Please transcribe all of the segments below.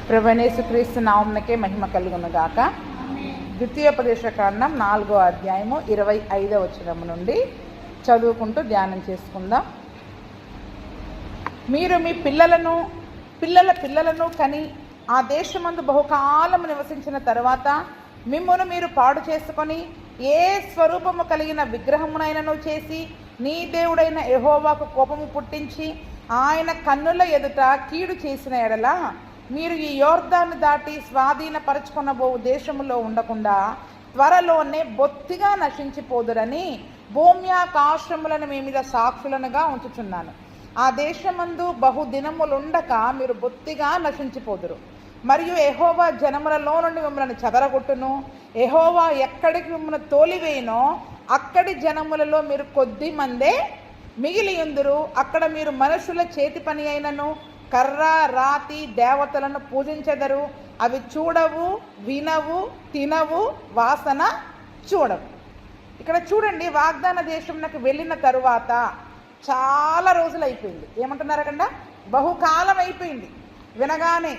ప్రభువైన యేసుక్రీస్తు నామమునకే మహిమ కలుగునుగాక. ద్వితీయోపదేశకాండం 4వ అధ్యాయము 25వ వచనము నుండి చదువుకుంటూ ధ్యానం చేసుకుందాం. మీరు మీ పిల్లలను కని ఆ దేశమందు బహుకాలము నివసించిన తరువాత మిమ్మును మీరు పాడు చేసుకొని ఏ స్వరూపము కలిగిన విగ్రహమునైనను చేసి నీ దేవుడైన యెహోవాకు కోపము పుట్టించి ఆయన కన్నుల ఎదుట కీడు చేసిన ఎడల మీరు ఈ యోర్దాను దాటి స్వాధీనపరచుకొనబోవు దేశములో ఉండకుండా త్వరలోనే బొత్తిగా నశించిపోదురని భూమ్యాకాశములను మీ మీద సాక్షులనుగా ఉంచుచున్నాను. ఆ దేశమందు బహుదినములుండక మీరు బొత్తిగా నశించిపోదురు. మరియు యెహోవా జనములలో నుండి మిమ్మల్ని చెదరగొట్టును. యెహోవా ఎక్కడికి మిమ్మల్ని తోలివేయునో అక్కడి జనములలో మీరు కొద్ది మందే మిగిలియుందురు. అక్కడ మీరు మనుషుల చేతి పని అయినను కర్ర రాతి దేవతలను పూజించెదరు. అవి చూడవు, వినవు, తినవు, వాసన చూడవు. ఇక్కడ చూడండి, వాగ్దాన దేశంలోకి వెళ్ళిన తరువాత చాలా రోజులు అయిపోయింది. ఏమంటున్నారకండ? బహుకాలం అయిపోయింది. వినగానే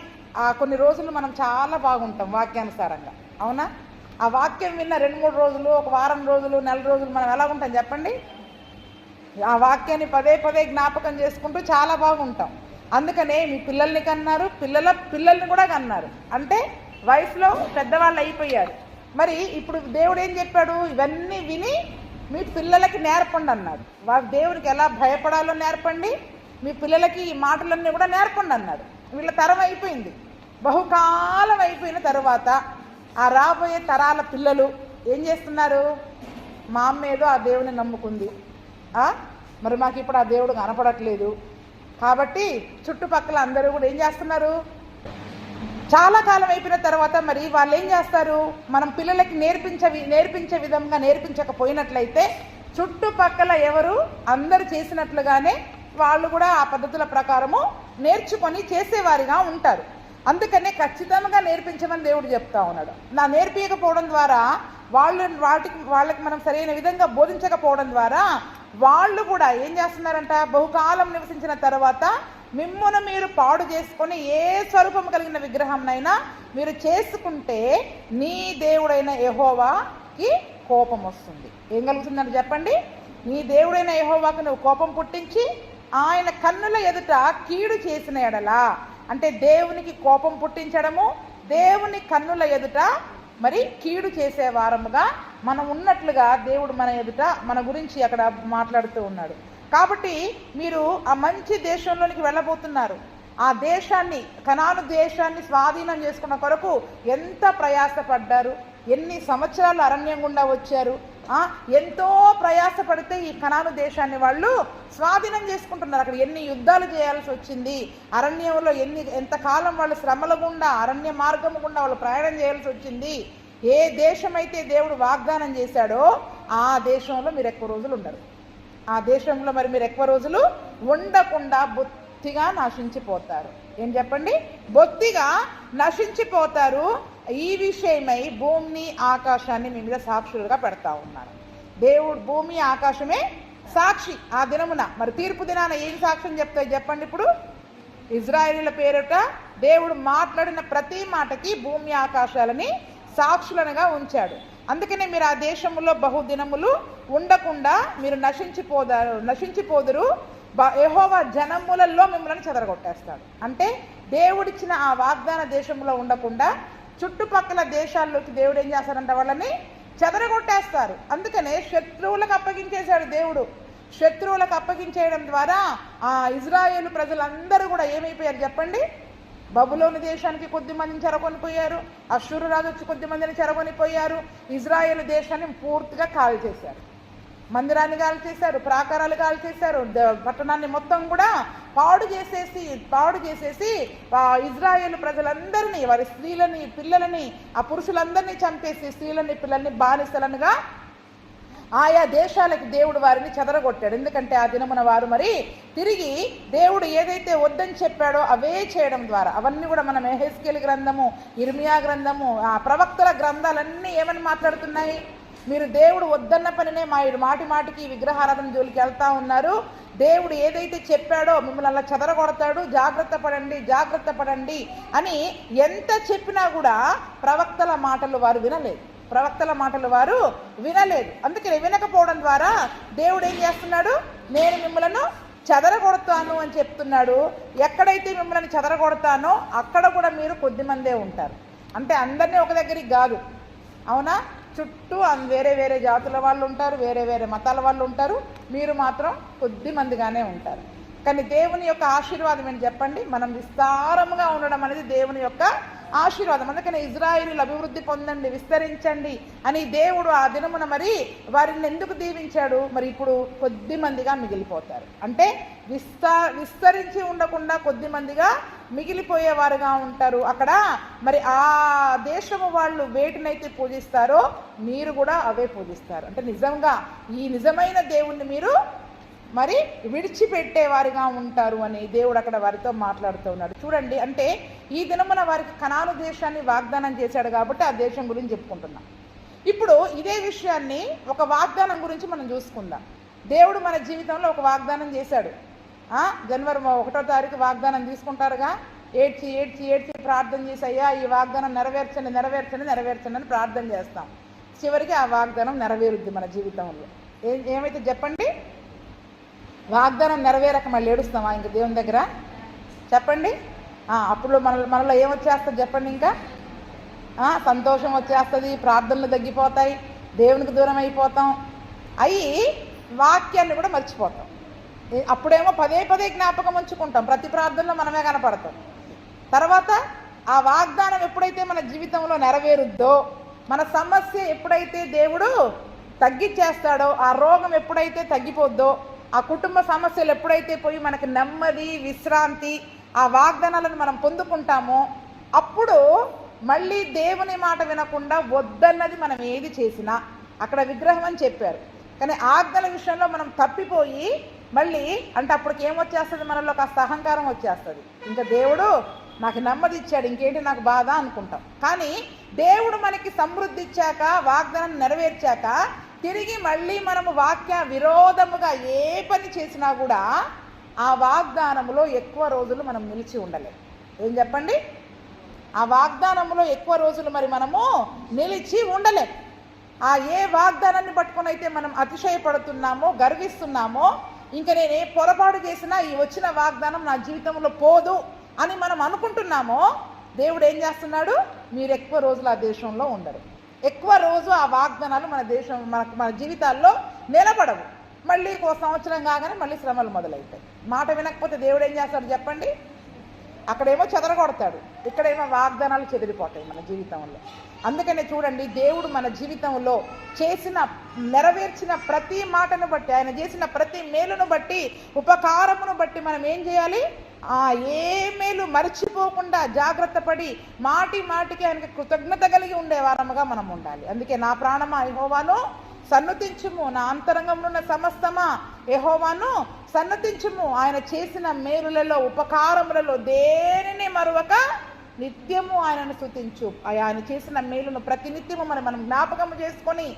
కొన్ని రోజులు మనం చాలా బాగుంటాం వాక్యానుసారంగా, అవునా? ఆ వాక్యం విన్న 2-3 రోజులు, ఒక వారం రోజులు, నెల రోజులు మనం ఎలా ఉంటాం చెప్పండి? ఆ వాక్యాన్ని పదే పదే జ్ఞాపకం చేసుకుంటూ చాలా బాగుంటాం. అందుకనే మీ పిల్లల్ని కన్నారు, పిల్లల్ని కూడా కన్నారు. అంటే వయసులో పెద్దవాళ్ళు అయిపోయారు. మరి ఇప్పుడు దేవుడు ఏం చెప్పాడు? ఇవన్నీ విని మీ పిల్లలకి నేర్పండి అన్నాడు. వారు దేవునికి ఎలా భయపడాలో నేర్పండి, మీ పిల్లలకి ఈ మాటలన్నీ కూడా నేర్పండి అన్నాడు. వీళ్ళ తరం అయిపోయింది. బహుకాలం అయిపోయిన తరువాత ఆ రాబోయే తరాల పిల్లలు ఏం చేస్తున్నారు? మా అమ్మ ఏదో ఆ దేవుని నమ్ముకుంది, మరి మాకు ఇప్పుడు ఆ దేవుడు కనపడట్లేదు కాబట్టి చుట్టుపక్కల అందరూ కూడా ఏం చేస్తున్నారు? చాలా కాలం అయిపోయిన తర్వాత మరి వాళ్ళు ఏం చేస్తారు? మనం పిల్లలకి నేర్పించే విధంగా నేర్పించకపోయినట్లయితే చుట్టుపక్కల ఎవరు అందరు చేసినట్లుగానే వాళ్ళు కూడా ఆ పద్ధతుల ప్రకారము నేర్చుకొని చేసేవారిగా ఉంటారు. అందుకనే ఖచ్చితంగా నేర్పించమని దేవుడు చెప్తా ఉన్నాడు. నేర్పించకపోవడం ద్వారా వాళ్ళకి మనం సరైన విధంగా బోధించకపోవడం ద్వారా వాళ్ళు కూడా ఏం చేస్తున్నారంట? బహుకాలం నివసించిన తర్వాత మిమ్మును మీరు పాడు చేసుకొని ఏ స్వరూపం కలిగిన విగ్రహంనైనా మీరు చేసుకుంటే నీ దేవుడైన యెహోవాకి కోపం వస్తుంది. ఏం కలుగుతుందని చెప్పండి? నీ దేవుడైన యెహోవాకు నువ్వు కోపం పుట్టించి ఆయన కన్నుల ఎదుట కీడు చేసిన ఎడలా, అంటే దేవునికి కోపం పుట్టించడము, దేవుని కన్నుల ఎదుట మరి కీడు చేసే వారముగా మనం ఉన్నట్లుగా దేవుడు మన ఎదుట మన గురించి అక్కడ మాట్లాడుతూ ఉన్నాడు. కాబట్టి మీరు ఆ మంచి దేశంలోనికి వెళ్ళబోతున్నారు. ఆ దేశాన్ని, కనాను దేశాన్ని స్వాధీనం చేసుకున్న కొరకు ఎంత ప్రయాసపడ్డారు, ఎన్ని సంవత్సరాలు అరణ్యం గుండా వచ్చారు. ఎంతో ప్రయాసపడితే ఈ కనాను దేశాన్ని వాళ్ళు స్వాధీనం చేసుకుంటున్నారు. అక్కడ ఎన్ని యుద్ధాలు చేయాల్సి వచ్చింది, అరణ్యంలో ఎంతకాలం వాళ్ళు శ్రమల గుండా, అరణ్య మార్గము గుండా వాళ్ళు ప్రయాణం చేయాల్సి వచ్చింది. ఏ దేశమైతే దేవుడు వాగ్దానం చేశాడో ఆ దేశంలో మీరు ఎక్కువ రోజులు ఉండరు. ఆ దేశంలో మరి మీరు ఎక్కువ రోజులు ఉండకుండా బొత్తిగా నశించిపోతారు. ఏం చెప్పండి? బొత్తిగా నశించిపోతారు. ఈ విషయమై భూమిని ఆకాశాన్ని మీ మీద సాక్షులుగా పెడతా ఉన్నారు. దేవుడు భూమి ఆకాశమే సాక్షి. ఆ దినమున మరి తీర్పు దినాన ఏం సాక్ష్యం చెప్తాయి చెప్పండి? ఇప్పుడు ఇజ్రాయేలీల పేరిట దేవుడు మాట్లాడిన ప్రతి మాటకి భూమి ఆకాశాలని సాక్షులనుగా ఉంచాడు. అందుకనే మీరు ఆ దేశంలో బహుదినములు ఉండకుండా మీరు నశించిపోదురు. యెహోవా జనములలో మిమ్మల్ని చెదరగొట్టేస్తాడు. అంటే దేవుడిచ్చిన ఆ వాగ్దాన దేశంలో ఉండకుండా చుట్టుపక్కల దేశాల్లోకి దేవుడు ఏం చేస్తారంట? వాళ్ళని చెదరగొట్టేస్తారు. అందుకనే శత్రువులకు అప్పగించేశాడు దేవుడు. శత్రువులకు అప్పగించేయడం ద్వారా ఆ ఇజ్రాయేలు ప్రజలందరూ కూడా ఏమైపోయారు చెప్పండి? బబులోను దేశానికి కొద్ది మందిని చెరగొనిపోయారు. అష్షూరు రాజు వచ్చి కొద్ది మందిని చెరగొనిపోయారు. ఇజ్రాయేలు దేశాన్ని పూర్తిగా కాల్ చేశారు. మందిరాన్ని కాల్ చేశారు, ప్రాకారాలు కాల్ చేశారు, పట్టణాన్ని మొత్తం కూడా పాడు చేసేసి ఇజ్రాయేలు ప్రజలందరినీ, వారి స్త్రీలని, పిల్లలని, ఆ పురుషులందరినీ చంపేసి స్త్రీలని, పిల్లల్ని బానిసలనుగా ఆయా దేశాలకి దేవుడు వారిని చెదరగొట్టాడు. ఎందుకంటే ఆ దినమున వారు మరి తిరిగి దేవుడు ఏదైతే వద్దని చెప్పాడో అవే చేయడం ద్వారా, అవన్నీ కూడా మనం యెహెజ్కేలు గ్రంథము, ఇర్మియా గ్రంథము, ఆ ప్రవక్తల గ్రంథాలన్నీ ఏమని మాట్లాడుతున్నాయి? మీరు దేవుడు వద్దన్న పనినే మాటి మాటికి విగ్రహారాధన జోలికి వెళ్తా ఉన్నారు. దేవుడు ఏదైతే చెప్పాడో మిమ్మల్ని అలా చెదరగొడతాడు, జాగ్రత్త పడండి అని ఎంత చెప్పినా కూడా ప్రవక్తల మాటలు వారు వినలేదు. అందుకని వినకపోవడం ద్వారా దేవుడు ఏం చేస్తున్నాడు, నేను మిమ్మల్ని చెదరగొడతాను అని చెప్తున్నాడు. ఎక్కడైతే మిమ్మల్ని చెదరగొడతానో అక్కడ కూడా మీరు కొద్దిమందే ఉంటారు. అంటే అందరినీ ఒక దగ్గరికి కాదు, అవునా? చుట్టూ వేరే వేరే జాతుల వాళ్ళు ఉంటారు, వేరే వేరే మతాల వాళ్ళు ఉంటారు. మీరు మాత్రం కొద్ది మందిగానే ఉంటారు. కానీ దేవుని యొక్క ఆశీర్వాదం ఏంటి చెప్పండి? మనం విస్తారముగా ఉండడం అనేది దేవుని యొక్క ఆశీర్వాదం. అందుకని ఇజ్రాయేలీలు అభివృద్ధి పొందండి, విస్తరించండి అని దేవుడు ఆ దినమున మరి వారిని ఎందుకు దీవించాడు? మరి ఇప్పుడు కొద్ది మందిగా మిగిలిపోతారు. అంటే విస్తరించి ఉండకుండా కొద్ది మందిగా మిగిలిపోయేవారుగా ఉంటారు. అక్కడ మరి ఆ దేశము వాళ్ళు వేటినైతే పూజిస్తారో మీరు కూడా అవే పూజిస్తారు. అంటే నిజంగా ఈ నిజమైన దేవుణ్ణి మీరు మరి విడిచిపెట్టేవారిగా ఉంటారు అని దేవుడు అక్కడ వారితో మాట్లాడుతూ ఉన్నాడు. చూడండి, అంటే ఈ దినమున వారికి కనాను దేశాన్ని వాగ్దానం చేశాడు కాబట్టి ఆ దేశం గురించి చెప్పుకుంటున్నాం. ఇప్పుడు ఇదే విషయాన్ని ఒక వాగ్దానం గురించి మనం చూసుకుందాం. దేవుడు మన జీవితంలో ఒక వాగ్దానం చేశాడు. జనవరి 1వ తారీఖు వాగ్దానం తీసుకుంటారుగా, ఏడ్చి ప్రార్థన చేసి అయ్యా ఈ వాగ్దానం నెరవేర్చండి అని ప్రార్థన చేస్తాం. చివరికి ఆ వాగ్దానం నెరవేరుద్ది మన జీవితంలో. ఏమైతే చెప్పండి? వాగ్దానం నెరవేరక మళ్ళీ ఏడుస్తామా ఇంకా దేవుని దగ్గర? చెప్పండి. అప్పుడు మనలో ఏమొచ్చేస్తుంది చెప్పండి? ఇంకా సంతోషం వచ్చేస్తుంది, ప్రార్థనలు తగ్గిపోతాయి, దేవునికి దూరం అయిపోతాం, అవి వాక్యాన్ని కూడా మర్చిపోతాం. అప్పుడేమో పదే జ్ఞాపకం ఉంచుకుంటాం, ప్రతి ప్రార్థనలో మనమే కనపడతాం. తర్వాత ఆ వాగ్దానం ఎప్పుడైతే మన జీవితంలో నెరవేరుద్దో, మన సమస్య ఎప్పుడైతే దేవుడు తగ్గించేస్తాడో, ఆ రోగం ఎప్పుడైతే తగ్గిపోద్దో, ఆ కుటుంబ సమస్యలు ఎప్పుడైతే పోయి మనకి నెమ్మది, విశ్రాంతి, ఆ వాగ్దానాలను మనం పొందుకుంటామో అప్పుడు మళ్ళీ దేవుని మాట వినకుండా వద్దన్నది మనం ఏది చేసినా, అక్కడ విగ్రహం అని చెప్పారు కానీ ఆజ్ఞల విషయంలో మనం తప్పిపోయి మళ్ళీ అంటే అప్పటికి ఏమొచ్చేస్తుంది? మనలో కాస్త అహంకారం వచ్చేస్తుంది. ఇంకా దేవుడు నాకు నెమ్మది ఇచ్చాడు, ఇంకేంటి నాకు బాధ అనుకుంటాం. కానీ దేవుడు మనకి సమృద్ధి ఇచ్చాక, వాగ్దానం నెరవేర్చాక తిరిగి మళ్ళీ మనము వాక్య విరోధముగా ఏ పని చేసినా కూడా ఆ వాగ్దానములో ఎక్కువ రోజులు మనం నిలిచి ఉండలేం. ఏం చెప్పండి? ఆ వాగ్దానములో ఎక్కువ రోజులు మరి మనము నిలిచి ఉండలేం. ఆ ఏ వాగ్దానాన్ని పట్టుకొని అయితే మనం అతిశయపడుతున్నామో, గర్విస్తున్నామో, ఇంకా నేను ఏ పొరపాటు చేసినా ఈ వచ్చిన వాగ్దానం నా జీవితంలో పోదు అని మనం అనుకుంటున్నామో, దేవుడు ఏం చేస్తున్నాడు? మీరు ఎక్కువ రోజులు ఆ దేశంలో ఉండరు. ఎక్కువ రోజు ఆ వాగ్దానాలు మన జీవితాల్లో నిలబడవు. మళ్ళీ ఒక సంవత్సరం కాగానే మళ్ళీ శ్రమలు మొదలవుతాయి. మాట వినకపోతే దేవుడు ఏం చేస్తాడు చెప్పండి? అక్కడేమో చెదరగొడతాడు, ఇక్కడేమో వాగ్దానాలు చెదిరిపోతాయి మన జీవితంలో. అందుకనే చూడండి, దేవుడు మన జీవితంలో నెరవేర్చిన ప్రతి మాటను బట్టి, ఆయన చేసిన ప్రతి మేలును బట్టి, ఉపకారమును బట్టి మనం ఏం చేయాలి? ఏ మేలు మర్చిపోకుండా జాగ్రత్త పడి మాటికి ఆయనకి కృతజ్ఞత కలిగి ఉండే వారముగా మనం ఉండాలి. అందుకే నా ప్రాణమా యెహోవాను సన్నుతించుము, నా అంతరంగంలో ఉన్న సమస్తమా యెహోవాను సన్నతించుము. ఆయన చేసిన మేలులలో, ఉపకారములలో దేనిని మరువక నిత్యము ఆయనను స్తుతించు. ఆయన చేసిన మేలును ప్రతినిత్యము మనం జ్ఞాపకము చేసుకొని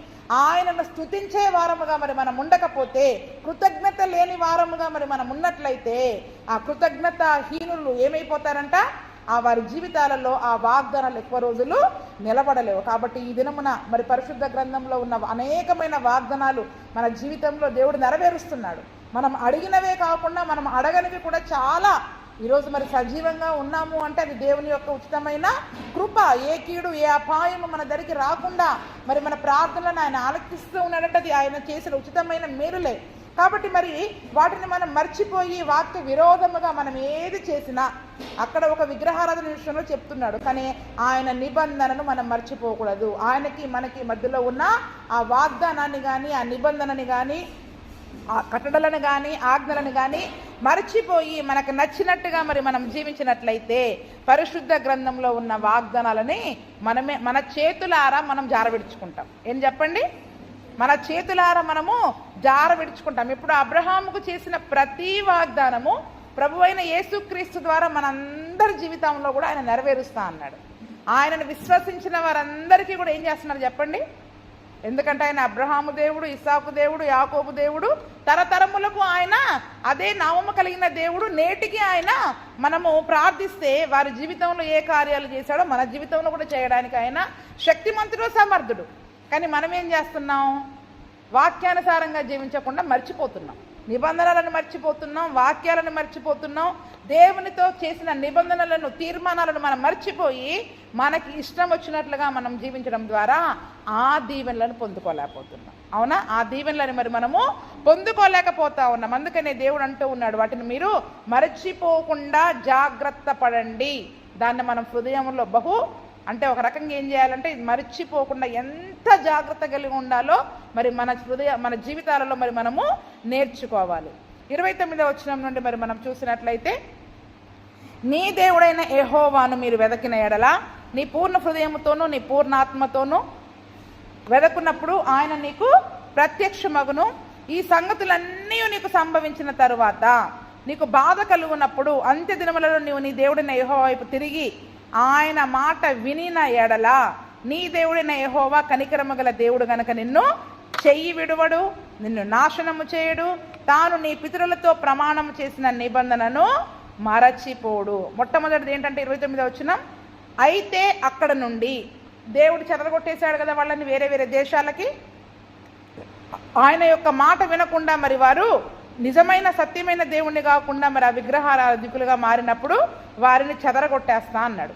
ఆయనను స్తుతించే వారముగా మనం ఉండకపోతే, కృతజ్ఞత లేని వారముగా మనం ఉన్నట్లయితే, ఆ కృతజ్ఞత హీనులు ఏమైపోతారంట? వారి జీవితాలలో ఆ వాగ్దానాలు ఎక్కువ రోజులు నిలబడలేవు. కాబట్టి ఈ దినమున మరి పరిశుద్ధ గ్రంథంలో ఉన్న అనేకమైన వాగ్దానాలు మన జీవితంలో దేవుడు నెరవేరుస్తున్నాడు. మనం అడిగినవే కాకుండా మనం అడగనివి కూడా చాలా. ఈరోజు మరి సజీవంగా ఉన్నాము అంటే అది దేవుని యొక్క ఉచితమైన కృప. ఏ కీడు, ఏ అపాయము మన దగ్గరికి రాకుండా మరి మన ప్రార్థనలను ఆయన ఆలకిస్తూ ఉన్నాడంటే అది ఆయన చేసిన ఉచితమైన మేలులే. కాబట్టి మరి వాటిని మనం మర్చిపోయి వాక్య విరోధముగా మనం ఏది చేసినా, అక్కడ ఒక విగ్రహారాధన విషయంలో చెప్తున్నాడు, కానీ ఆయన నిబంధనను మనం మర్చిపోకూడదు. ఆయనకి మనకి మధ్యలో ఉన్న ఆ వాగ్దానాన్ని కానీ, ఆ నిబంధనని కానీ, ఆ కట్టడలను కానీ, ఆజ్ఞలను కానీ మర్చిపోయి మనకు నచ్చినట్టుగా మరి మనం జీవించినట్లయితే పరిశుద్ధ గ్రంథంలో ఉన్న వాగ్దానాలని మన చేతులారా మనం జారవిడుచుకుంటాం. ఏం చెప్పండి? మన చేతులారా మనము జారవిడుచుకుంటాం. ఇప్పుడు అబ్రహాముకు చేసిన ప్రతి వాగ్దానము ప్రభువైన యేసుక్రీస్తు ద్వారా మనందరి జీవితంలో కూడా ఆయన నెరవేరుస్తా అన్నాడు. ఆయనను విశ్వసించిన వారందరికీ కూడా ఏం చేస్తున్నారు చెప్పండి? ఎందుకంటే ఆయన అబ్రహాము దేవుడు, ఇస్సాకు దేవుడు, యాకోబు దేవుడు, తరతరములకు ఆయన అదే నామము కలిగిన దేవుడు. నేటికి ఆయన మనము ప్రార్థిస్తే వారి జీవితంలో ఏ కార్యాలు చేశాడో మన జీవితంలో కూడా చేయడానికి ఆయన శక్తిమంతుడు, సమర్థుడు. కానీ మనం ఏం చేస్తున్నాం? వాక్యానుసారంగా జీవించకుండా మర్చిపోతున్నాం, నిబంధనలను మర్చిపోతున్నాం, వాక్యాలను మర్చిపోతున్నాం, దేవునితో చేసిన నిబంధనలను, తీర్మానాలను మనం మర్చిపోయి మనకి ఇష్టం వచ్చినట్లుగా మనం జీవించడం ద్వారా ఆ దీవెనలను పొందుకోలేకపోతున్నాం. అవునా? ఆ దీవెనలను మరి మనము పొందుకోలేకపోతా ఉన్నాం. అందుకనే దేవుడు అంటూ ఉన్నాడు, వాటిని మీరు మర్చిపోకుండా జాగ్రత్త పడండి. దాన్ని మనం హృదయంలో అంటే ఒక రకంగా ఏం చేయాలంటే ఇది మర్చిపోకుండా ఎంత జాగ్రత్త కలిగి ఉండాలో మరి మన జీవితాలలో మరి మనము నేర్చుకోవాలి. 29వ వచనం నుండి మరి మనం చూసినట్లయితే, నీ దేవుడైన యెహోవాను మీరు వెదకిన ఎడల నీ పూర్ణ హృదయముతోనూ నీ పూర్ణాత్మతోనూ వెదకున్నప్పుడు ఆయన నీకు ప్రత్యక్షమగును. ఈ సంగతులన్నీ నీకు సంభవించిన తరువాత నీకు బాధ కలుగునప్పుడు అంత్య దినములలో నీవు నీ దేవుడైన యెహోవా వైపు తిరిగి ఆయన మాట వినిన ఎడల నీ దేవుడైన యెహోవా కనికరము గల దేవుడు గనక నిన్ను చెయ్యి విడువడు, నిన్ను నాశనము చేయడు, తాను నీ పితరులతో ప్రమాణము చేసిన నిబంధనను మరచిపోడు. మొట్టమొదటిది ఏంటంటే 29వ వచనం, అయితే అక్కడ నుండి దేవుడు చెదరగొట్టేశాడు కదా వాళ్ళని వేరే వేరే దేశాలకి. ఆయన యొక్క మాట వినకుండా మరి వారు నిజమైన సత్యమైన దేవుణ్ణి కాకుండా మరి ఆ విగ్రహారాధికులుగా మారినప్పుడు వారిని చెదరగొట్టేస్తా అన్నాడు.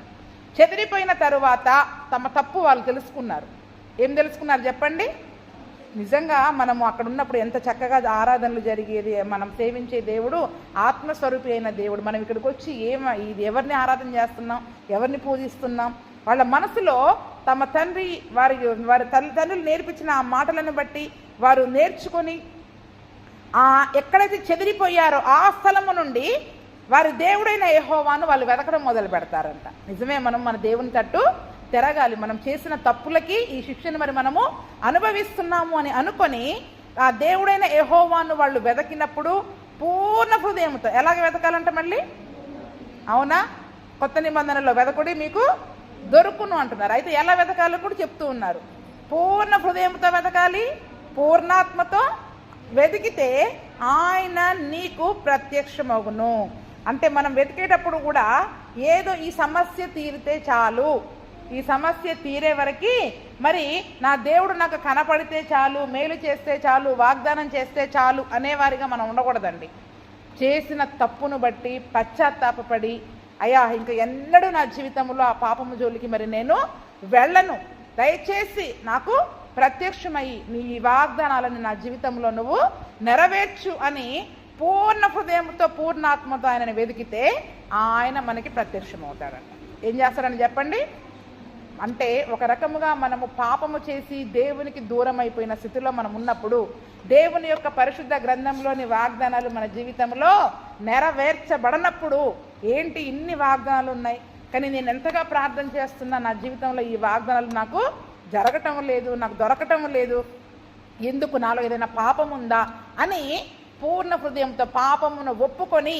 చెదిరిపోయిన తరువాత తమ తప్పు వాళ్ళు తెలుసుకున్నారు. ఏం తెలుసుకున్నారు చెప్పండి? నిజంగా మనము అక్కడ ఉన్నప్పుడు ఎంత చక్కగా ఆరాధనలు జరిగేది, మనం సేవించే దేవుడు ఆత్మస్వరూపి అయిన దేవుడు. మనం ఇక్కడికి వచ్చి ఇది ఎవరిని ఆరాధన చేస్తున్నాం, ఎవరిని పూజిస్తున్నాం? వాళ్ళ మనసులో తమ వారి తల్లిదండ్రులు నేర్పించిన ఆ మాటలను బట్టి వారు నేర్చుకొని ఎక్కడైతే చెదిరిపోయారో ఆ స్థలము నుండి వారి దేవుడైన యెహోవాను వాళ్ళు వెతకడం మొదలు పెడతారంట. నిజమే, మనం మన దేవుని తట్టు తిరగాలి. మనం చేసిన తప్పులకి ఈ శిక్షను మరి మనము అనుభవిస్తున్నాము అని అనుకొని ఆ దేవుడైన యెహోవాను వాళ్ళు వెతకినప్పుడు పూర్ణ హృదయంతో, ఎలాగ వెతకాలంట మళ్ళీ? అవునా? కొత్త నిబంధనలో వెతకుడి మీకు దొరుకును అంటున్నారు. అయితే ఎలా వెతకాలో కూడా చెప్తూ ఉన్నారు. పూర్ణ హృదయంతో వెతకాలి, పూర్ణాత్మతో వెతికితే ఆయన నీకు ప్రత్యక్షమగును. అంటే మనం వెతికేటప్పుడు కూడా ఏదో ఈ సమస్య తీరితే చాలు, ఈ సమస్య తీరే వరకు మరి నా దేవుడు నాకు కనపడితే చాలు, మేలు చేస్తే చాలు, వాగ్దానం చేస్తే చాలు అనేవారిగా మనం ఉండకూడదండి. చేసిన తప్పును బట్టి పశ్చాత్తాపపడి అయ్యా ఇంకా ఎన్నడూ నా జీవితంలో ఆ పాపము జోలికి మరి నేను వెళ్ళను, దయచేసి నాకు ప్రత్యక్షమయ్యి నీ వాగ్దానాలను నా జీవితంలో నువ్వు నెరవేర్చు అని పూర్ణ హృదయంతో పూర్ణాత్మతో ఆయనని వెతికితే ఆయన మనకి ప్రత్యక్షమవుతాడంట. ఏం చేస్తారని చెప్పండి? అంటే ఒక రకముగా మనము పాపము చేసి దేవునికి దూరం అయిపోయిన స్థితిలో మనం ఉన్నప్పుడు దేవుని యొక్క పరిశుద్ధ గ్రంథంలోని వాగ్దానాలు మన జీవితంలో నెరవేర్చబడనప్పుడు ఏంటి ఇన్ని వాగ్దానాలు ఉన్నాయి కానీ నేను ఎంతగా ప్రార్థన చేస్తున్నా నా జీవితంలో ఈ వాగ్దానాలు నాకు జరగటం లేదు, నాకు దొరకటం లేదు, ఎందుకు నాలో ఏదైనా పాపం ఉందా అని పూర్ణ హృదయంతో పాపమును ఒప్పుకొని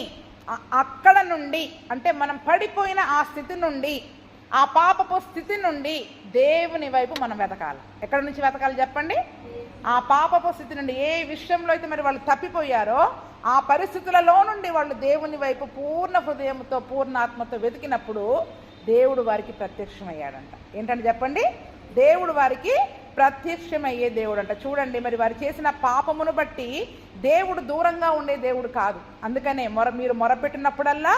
అక్కడ నుండి అంటే మనం పడిపోయిన ఆ స్థితి నుండి, ఆ పాపపు స్థితి నుండి దేవుని వైపు మనం వెతకాలి. ఎక్కడి నుంచి వెతకాలి చెప్పండి? ఆ పాపపు స్థితి నుండి, ఏ విషయంలో అయితే మరి వాళ్ళు తప్పిపోయారో ఆ పరిస్థితులలో నుండి వాళ్ళు దేవుని వైపు పూర్ణ హృదయంతో పూర్ణాత్మతో వెతికినప్పుడు దేవుడు వారికి ప్రత్యక్షమయ్యాడంట. ఏంటంటే చెప్పండి? దేవుడు వారికి ప్రత్యక్షమయ్యే దేవుడు అంట. చూడండి, మరి వారు చేసిన పాపమును బట్టి దేవుడు దూరంగా ఉండే దేవుడు కాదు. అందుకనే మీరు మొరపెట్టినప్పుడల్లా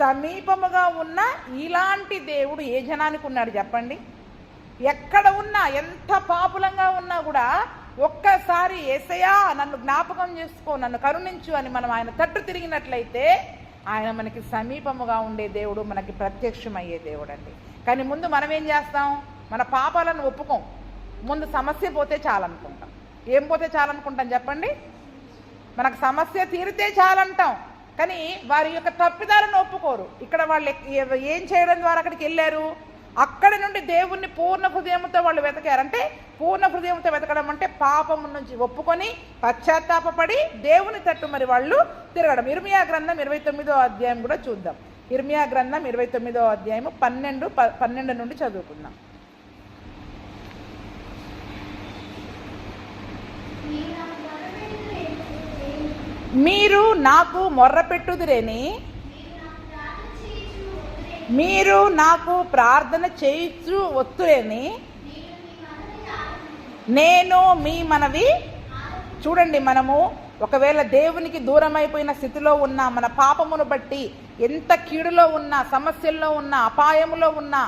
సమీపముగా ఉన్న ఇలాంటి దేవుడు ఏ జనానికి ఉన్నాడు చెప్పండి? ఎక్కడ ఉన్నా, ఎంత పాపులంగా ఉన్నా కూడా ఒక్కసారి యేసయ్యా నన్ను జ్ఞాపకం చేసుకో, నన్ను కరుణించు అని మనం ఆయన తట్టు తిరిగినట్లయితే ఆయన మనకి సమీపముగా ఉండే దేవుడు, మనకి ప్రత్యక్షమయ్యే దేవుడు అండి. కానీ ముందు మనం ఏం చేస్తాం? మన పాపాలను ఒప్పుకోం. ముందు సమస్య పోతే చాలనుకుంటాం. ఏం పోతే చాలనుకుంటాం చెప్పండి? మనకు సమస్య తీరితే చాలంటాం. కానీ వారి యొక్క తప్పిదాలను ఒప్పుకోరు. ఇక్కడ వాళ్ళు ఏం చేయడం ద్వారా అక్కడికి వెళ్ళారు? అక్కడి నుండి దేవుణ్ణి పూర్ణ హృదయంతో వాళ్ళు వెతకారు. అంటే పూర్ణ హృదయంతో వెతకడం అంటే పాపము నుంచి ఒప్పుకొని పశ్చాత్తాపపడి దేవుని తట్టు మరి వాళ్ళు తిరగడం. ఇర్మియా గ్రంథం 29వ అధ్యాయం కూడా చూద్దాం. ఇర్మియా గ్రంథం 29వ అధ్యాయము 12 నుండి చదువుకుందాం. మీరు నాకు మొర్రపెట్టుదురేని, మీరు నాకు ప్రార్థన చేయించు వత్తురేని నేను మీ మనవి. చూడండి, మనము ఒకవేళ దేవునికి దూరం అయిపోయిన స్థితిలో ఉన్న, మన పాపమును బట్టి ఎంత కీడులో ఉన్నా, సమస్యల్లో ఉన్నా, అపాయములో ఉన్నా,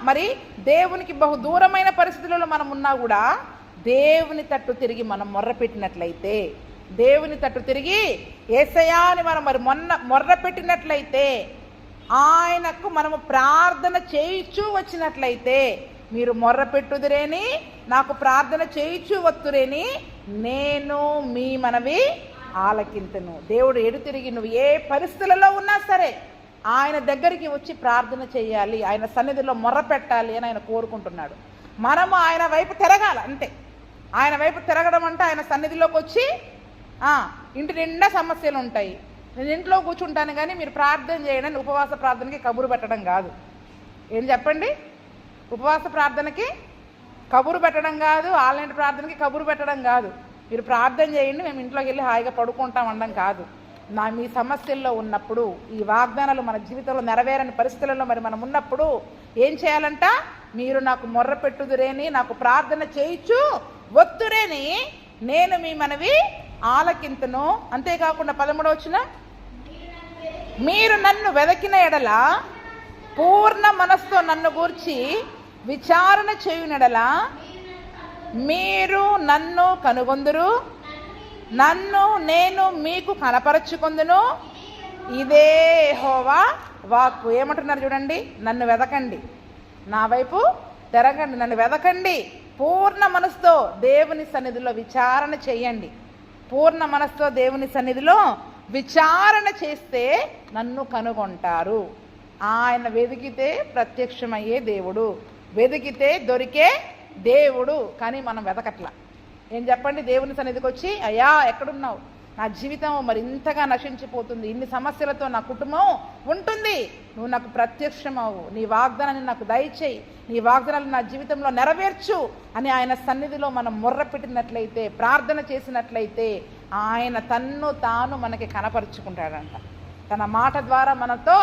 మరి దేవునికి బహు దూరమైన పరిస్థితులలో మనం ఉన్నా కూడా దేవుని తట్టు తిరిగి మనం మొర్రపెట్టినట్లయితే, దేవుని తట్టు తిరిగి యేసయ్యా అని మనం మొర్రపెట్టినట్లయితే, ఆయనకు మనము ప్రార్థన చేయించు వచ్చినట్లయితే, మీరు మొర్రపెట్టుదురేని నాకు ప్రార్థన చేయించు వత్తురేని నేను మీ మనవి ఆలకింతును. దేవుడు ఎడు తిరిగి నువ్వు ఏ పరిస్థితులలో ఉన్నా సరే ఆయన దగ్గరికి వచ్చి ప్రార్థన చేయాలి, ఆయన సన్నిధిలో మొర్ర పెట్టాలి అని ఆయన కోరుకుంటున్నాడు. మనము ఆయన వైపు తిరగాలి అంతే. ఆయన వైపు తిరగడం అంటే ఆయన సన్నిధిలోకి వచ్చి, ఇంటి నిండా సమస్యలు ఉంటాయి, నేను ఇంట్లో కూర్చుంటాను కానీ మీరు ప్రార్థన చేయడానికి ఉపవాస ప్రార్థనకి కబురు పెట్టడం కాదు. ఏం చెప్పండి? ఉపవాస ప్రార్థనకి కబురు పెట్టడం కాదు, ఆన్లైన్ ప్రార్థనకి కబురు పెట్టడం కాదు. మీరు ప్రార్థన చేయండి, మేము ఇంట్లోకి వెళ్ళి హాయిగా పడుకుంటాం అనడం కాదు. మీ సమస్యల్లో ఉన్నప్పుడు, ఈ వాగ్దానాలు మన జీవితంలో నెరవేరని పరిస్థితులలో మరి మనం ఉన్నప్పుడు ఏం చేయాలంట? మీరు నాకు మొర్ర పెట్టుదురేని నాకు ప్రార్థన చేయించు వత్తురేని నేను మీ మనవి ఆలకింతును. అంతేకాకుండా 13వ వచనం, మీరు నన్ను వెదకిన ఎడల పూర్ణ మనస్సుతో నన్ను గూర్చి విచారణ చేయునెడల మీరు నన్ను కనుగొందురు, నన్ను నేను మీకు కనపరచుకొందును. ఇదే యెహోవా వాక్కు. ఏమంటున్నారు చూడండి, నన్ను వెదకండి, నా వైపు తిరగండి, నన్ను వెదకండి, పూర్ణ మనసుతో దేవుని సన్నిధిలో విచారణ చేయండి. పూర్ణ మనసుతో దేవుని సన్నిధిలో విచారణ చేస్తే నన్ను కనుగొంటారు. ఆయన వెదికితే ప్రత్యక్షమయ్యే దేవుడు, వెదికితే దొరికే దేవుడు. కానీ మనం వెతకట్లా. ఏం చెప్పండి? దేవుని సన్నిధికి వచ్చి, అయ్యా ఎక్కడున్నావు, నా జీవితం మరి ఇంతగా నశించిపోతుంది, ఇన్ని సమస్యలతో నా కుటుంబం ఉంటుంది, నువ్వు నాకు ప్రత్యక్షమవు, నీ వాగ్దానాన్ని నాకు దయచేయి, నీ వాగ్దానాలు నా జీవితంలో నెరవేర్చు అని ఆయన సన్నిధిలో మనం మొర్ర పెట్టినట్లయితే, ప్రార్థన చేసినట్లయితే ఆయన తన్ను తాను మనకి కనపరుచుకుంటాడంట. తన మాట ద్వారా మనతో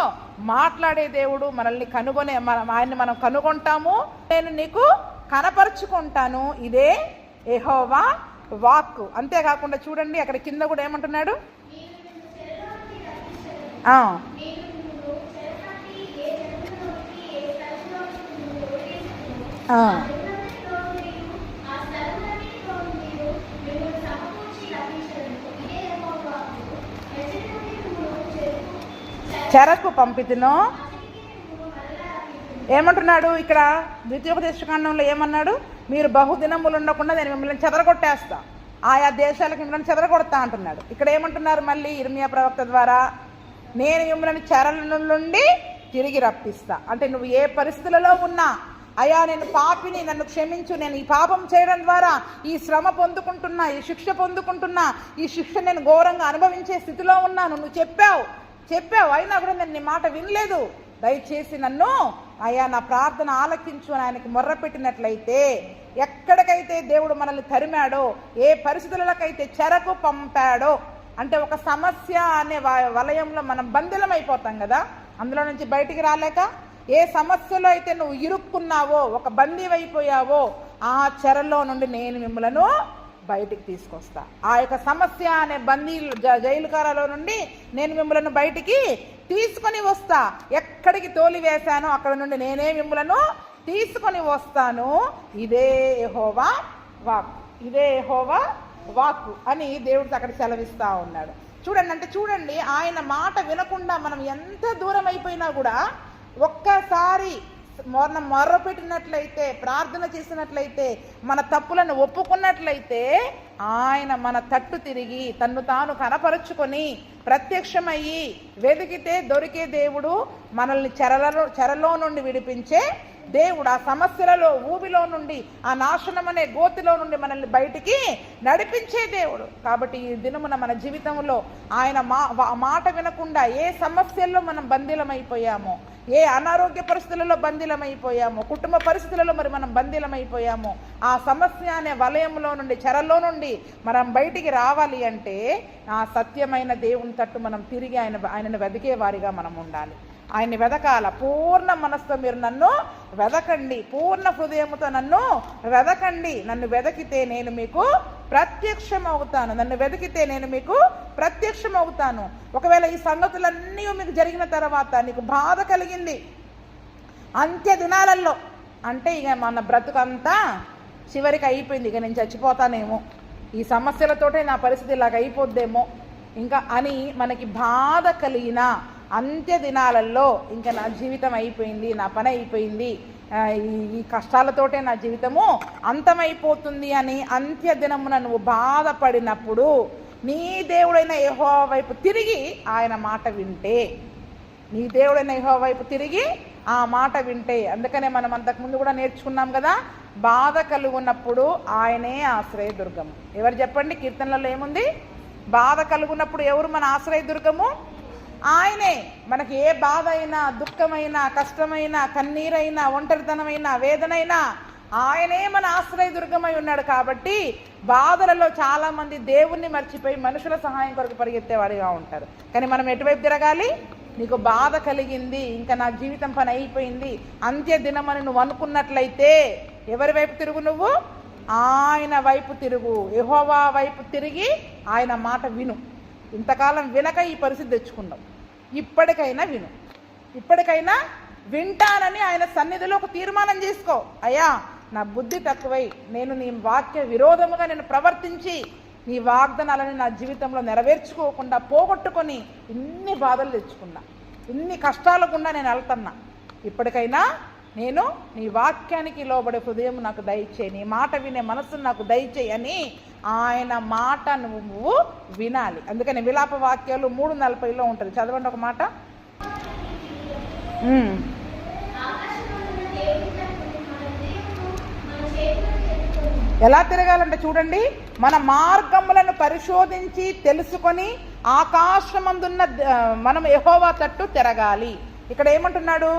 మాట్లాడే దేవుడు. మనల్ని కనుగొనే ఆయన్ని మనం కనుగొంటాము, నేను నీకు కనపరుచుకుంటాను. ఇదే యెహోవా వాక్కు. అంతేకాకుండా చూడండి, అక్కడ కింద కూడా ఏమంటున్నాడు? చెరకు పంపితును. ఏమంటున్నాడు ఇక్కడ? ద్వితీయోపదేశకాండంలో ఏమన్నాడు? మీరు బహుదినములు ఉండకుండా నేను మిమ్మల్ని చెదరగొట్టేస్తా, ఆయా దేశాలకు మిమ్మల్ని చెదరగొడతా అంటున్నాడు. ఇక్కడ ఏమంటున్నారు మళ్ళీ ఇర్మియా ప్రవక్త ద్వారా? నేను మిమ్మల్ని చెరల నుండి తిరిగి రప్పిస్తా. అంటే నువ్వు ఏ పరిస్థితులలో ఉన్నా, అయ్యా నేను పాపిని, నన్ను క్షమించు, నేను ఈ పాపం చేయడం ద్వారా ఈ శ్రమ పొందుకుంటున్నా, ఈ శిక్ష పొందుకుంటున్నా, ఈ శిక్ష నేను ఘోరంగా అనుభవించే స్థితిలో ఉన్నాను, నువ్వు చెప్పావు అయినా కూడా నేను నీ మాట వినలేదు, దయచేసి నన్ను అయ్యా నా ప్రార్థన ఆలకించు అని ఆయనకి మొర్రపెట్టినట్లయితే, ఎక్కడికైతే దేవుడు మనల్ని తరిమాడో, ఏ పరిస్థితులకైతే చెరకు పంపాడో, అంటే ఒక సమస్య అనే వలయంలో మనం బంధిలం అయిపోతాం కదా, అందులో నుంచి బయటికి రాలేక, ఏ సమస్యలో అయితే నువ్వు ఇరుక్కున్నావో, ఒక బందీవైపోయావో, ఆ చెరలో నుండి నేను మిమ్మలను బయటికి తీసుకొస్తా. ఆ యొక్క సమస్య అనే జైలు కారాలో నుండి నేను మిమ్మలను బయటికి తీసుకొని వస్తా. ఎక్కడికి తోలివేశానో అక్కడ నుండి నేనే మిమ్మలను తీసుకొని వస్తాను. ఇదే యెహోవా వాక్కు, ఇదే యెహోవా వాక్కు అని దేవుడితో అక్కడ సెలవిస్తా ఉన్నాడు. చూడండి, ఆయన మాట వినకుండా మనం ఎంత దూరం అయిపోయినా కూడా ఒక్కసారి మొర్రపెట్టినట్లయితే, ప్రార్థన చేసినట్లయితే, మన తప్పులను ఒప్పుకున్నట్లయితే ఆయన మన తట్టు తిరిగి తన్ను తాను కనపరుచుకొని ప్రత్యక్షమయ్యి వెతికితే దొరికే దేవుడు, మనల్ని చెరలో నుండి విడిపించే దేవుడు ఆ సమస్యలలో ఊబిలో నుండి, ఆ నాశనం అనే గోతిలో నుండి మనల్ని బయటికి నడిపించే దేవుడు. కాబట్టి ఈ దినమున మన జీవితంలో ఆయన మాట వినకుండా ఏ సమస్యల్లో మనం బందీలమైపోయామో, ఏ అనారోగ్య పరిస్థితులలో బందీలమైపోయామో, కుటుంబ పరిస్థితులలో మరి మనం బందీలమైపోయామో, ఆ సమస్య అనే వలయంలో నుండి, చెరలో నుండి మనం బయటికి రావాలి అంటే ఆ సత్యమైన దేవుని తట్టు మనం తిరిగి ఆయనను వెతికే వారిగా మనం ఉండాలి. ఆయన్ని వెదకాల. పూర్ణ మనసుతో మీరు నన్ను వెదకండి, పూర్ణ హృదయంతో నన్ను వెదకండి. నన్ను వెదకితే నేను మీకు ప్రత్యక్షమవుతాను. నన్ను వెతికితే నేను మీకు ప్రత్యక్షమవుతాను. ఒకవేళ ఈ సంగతులన్నీ మీకు జరిగిన తర్వాత నీకు బాధ కలిగింది, అంత్య దినాలలో అంటే ఇక మన బ్రతుకంతా చివరికి అయిపోయింది, ఇక నేను చచ్చిపోతానేమో, ఈ సమస్యలతోటే నా పరిస్థితి ఇలాగ అయిపోద్దేమో ఇంకా అని మనకి బాధ కలిగిన అంత్య దినాలలో ఇంకా నా జీవితం అయిపోయింది, నా పని అయిపోయింది, ఈ కష్టాలతోటే నా జీవితము అంతమైపోతుంది అని అంత్య దినమున నువ్వు బాధపడినప్పుడు నీ దేవుడైన యెహోవా వైపు తిరిగి ఆయన మాట వింటే, నీ దేవుడైన యెహోవా వైపు తిరిగి ఆ మాట వింటే, అందుకనే మనం అంతకుముందు కూడా నేర్చుకున్నాం కదా, బాధ కలుగున్నప్పుడు ఆయనే ఆశ్రయదుర్గము. ఎవరు చెప్పండి? కీర్తనలలో ఏముంది? బాధ కలుగున్నప్పుడు ఎవరు మన ఆశ్రయదుర్గము? ఆయనే. మనకి ఏ బాధ అయినా, దుఃఖమైనా, కష్టమైనా, కన్నీరైనా, ఒంటరితనమైనా, వేదనైనా ఆయనే మన ఆశ్రయదుర్గమై ఉన్నాడు. కాబట్టి బాధలలో చాలామంది దేవుణ్ణి మర్చిపోయి మనుషుల సహాయం కొరకు పరిగెత్తేవాడిగా ఉంటారు. కానీ మనం ఎటువైపు తిరగాలి? నీకు బాధ కలిగింది, ఇంకా నా జీవితం పని అయిపోయింది, అంత్య దినమని నువ్వు అనుకున్నట్లయితే ఎవరి వైపు తిరుగు? నువ్వు ఆయన వైపు తిరుగు, యెహోవా వైపు తిరిగి ఆయన మాట విను. ఇంతకాలం వినక ఈ పరిస్థితి తెచ్చుకున్నావు, ఇప్పటికైనా విను. ఇప్పటికైనా వింటానని ఆయన సన్నిధిలో ఒక తీర్మానం చేసుకో. అయ్యా, నా బుద్ధి తక్కువై నేను నీ వాక్య విరోధముగా నేను ప్రవర్తించి నీ వాగ్దానాలని నా జీవితంలో నెరవేర్చుకోకుండా పోగొట్టుకొని ఇన్ని బాధలు తెచ్చుకున్నా, ఇన్ని కష్టాలు గుండా నేను వెళ్తున్నా. ఇప్పటికైనా నేను నీ వాక్యానికి లోబడే హృదయం నాకు దయచేయి, నీ మాట వినే మనస్సును నాకు దయచేయి అని ఆయన మాట నువ్వు వినాలి. అందుకని విలాప వాక్యాలు 3:40 ఉంటుంది. చదవండి ఒక మాట. ఎలా తిరగాలంటే చూడండి, మన మార్గములను పరిశోధించి తెలుసుకొని ఆకాశమందున్న మనం యెహోవా తట్టు తిరగాలి. ఇక్కడ ఏమంటున్నాడు?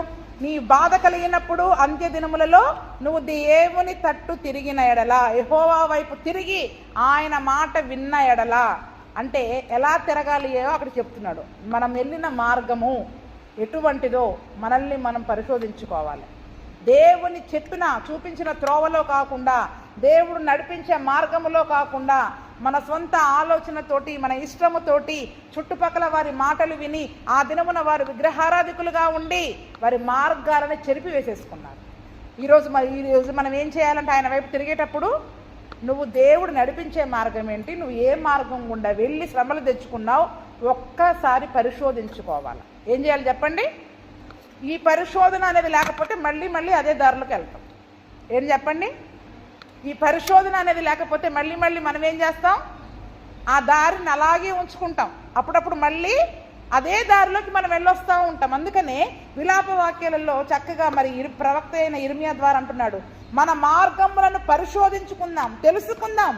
నీ బాధ కలిగినప్పుడు అంత్య దినములలో నువ్వు దేవుని తట్టు తిరిగిన ఎడలా, యెహోవా వైపు తిరిగి ఆయన మాట విన్న ఎడలా అంటే ఎలా తిరగాలి అక్కడ చెప్తున్నాడు. మనం వెళ్ళిన మార్గము ఎటువంటిదో మనల్ని మనం పరిశోధించుకోవాలి. దేవుని చూపించిన త్రోవలో కాకుండా, దేవుడు నడిపించే మార్గములో కాకుండా, మన సొంత ఆలోచనతోటి, మన ఇష్టముతోటి, చుట్టుపక్కల వారి మాటలు విని ఆ దినమున వారు విగ్రహారాధికులుగా ఉండి వారి మార్గాలను చెరిపి వేసేసుకున్నారు. ఈరోజు మనం ఏం చేయాలంటే ఆయన వైపు తిరిగేటప్పుడు నువ్వు దేవుడు నడిపించే మార్గం ఏంటి, నువ్వు ఏ మార్గం గుండా వెళ్ళి శ్రమలు తెచ్చుకున్నావు ఒక్కసారి పరిశోధించుకోవాలి. ఏం చేయాలి చెప్పండి? ఈ పరిశోధన అనేది లేకపోతే మళ్ళీ అదే దారిలోకి వెళ్తాం. ఏం చెప్పండి? ఈ పరిశోధన అనేది లేకపోతే మళ్ళీ మనం ఏం చేస్తాం? ఆ దారిని అలాగే ఉంచుకుంటాం. అప్పుడప్పుడు మళ్ళీ అదే దారిలోకి మనం వెళ్ళొస్తూ ఉంటాం. అందుకనే విలాప వాక్యాలలో చక్కగా మరి ప్రవక్త అయిన ఇర్మియా ద్వారా అంటున్నాడు, మన మార్గములను పరిశోధించుకుందాం, తెలుసుకుందాం,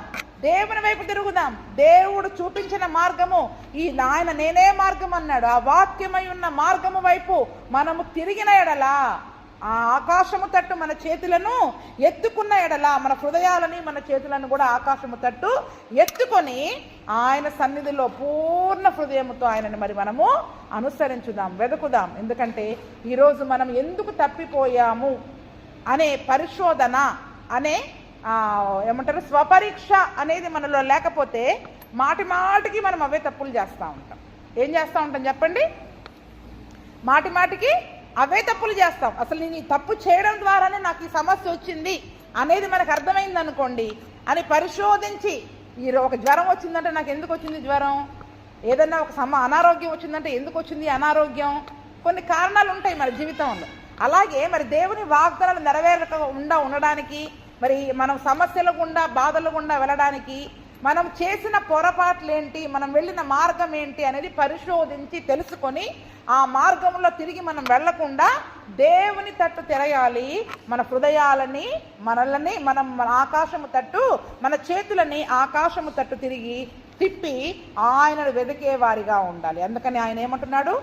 దేవుని వైపు తిరుగుదాం. దేవుడు చూపించిన మార్గము ఆయన నేనే మార్గం అన్నాడు. ఆ వాక్యమై ఉన్న మార్గము వైపు మనము తిరిగిన ఎడలా, ఆ ఆకాశము తట్టు మన చేతులను ఎత్తుకున్న ఎడలా, మన హృదయాలని మన చేతులను కూడా ఆకాశము తట్టు ఎత్తుకొని ఆయన సన్నిధిలో పూర్ణ హృదయముతో ఆయనని మరి మనము అనుసరించుదాం, వెతుకుదాం. ఎందుకంటే ఈరోజు మనం ఎందుకు తప్పిపోయాము అనే పరిశోధన అనే ఏమంటారు స్వపరీక్ష అనేది మనలో లేకపోతే మాటికి మనం అవే తప్పులు చేస్తూ ఉంటాం. ఏం చేస్తూ ఉంటాం చెప్పండి? మాటికి అవే తప్పులు చేస్తాం. అసలు నేను ఈ తప్పు చేయడం ద్వారానే నాకు ఈ సమస్య వచ్చింది అనేది మనకు అర్థమైంది అనుకోండి అని పరిశోధించి, ఒక జ్వరం వచ్చిందంటే నాకు ఎందుకు వచ్చింది జ్వరం, ఏదన్నా ఒక అనారోగ్యం వచ్చిందంటే ఎందుకు వచ్చింది అనారోగ్యం, కొన్ని కారణాలు ఉంటాయి మన జీవితంలో. అలాగే మరి దేవుని వాగ్దానాలు నెరవేరకుండా ఉండడానికి, మరి మనం సమస్యల గుండా బాధల గుండా వెళ్ళడానికి మనం చేసిన పొరపాట్లు ఏంటి, మనం వెళ్ళిన మార్గం ఏంటి అనేది పరిశోధించి తెలుసుకొని ఆ మార్గంలో తిరిగి మనం వెళ్లకుండా దేవుని తట్టు తిరగాలి. మన హృదయాలని మనం ఆకాశము తట్టు, మన చేతులని ఆకాశము తట్టు తిప్పి ఆయనను వెతికే వారిగా ఉండాలి. అందుకని ఆయన ఏమంటున్నాడు,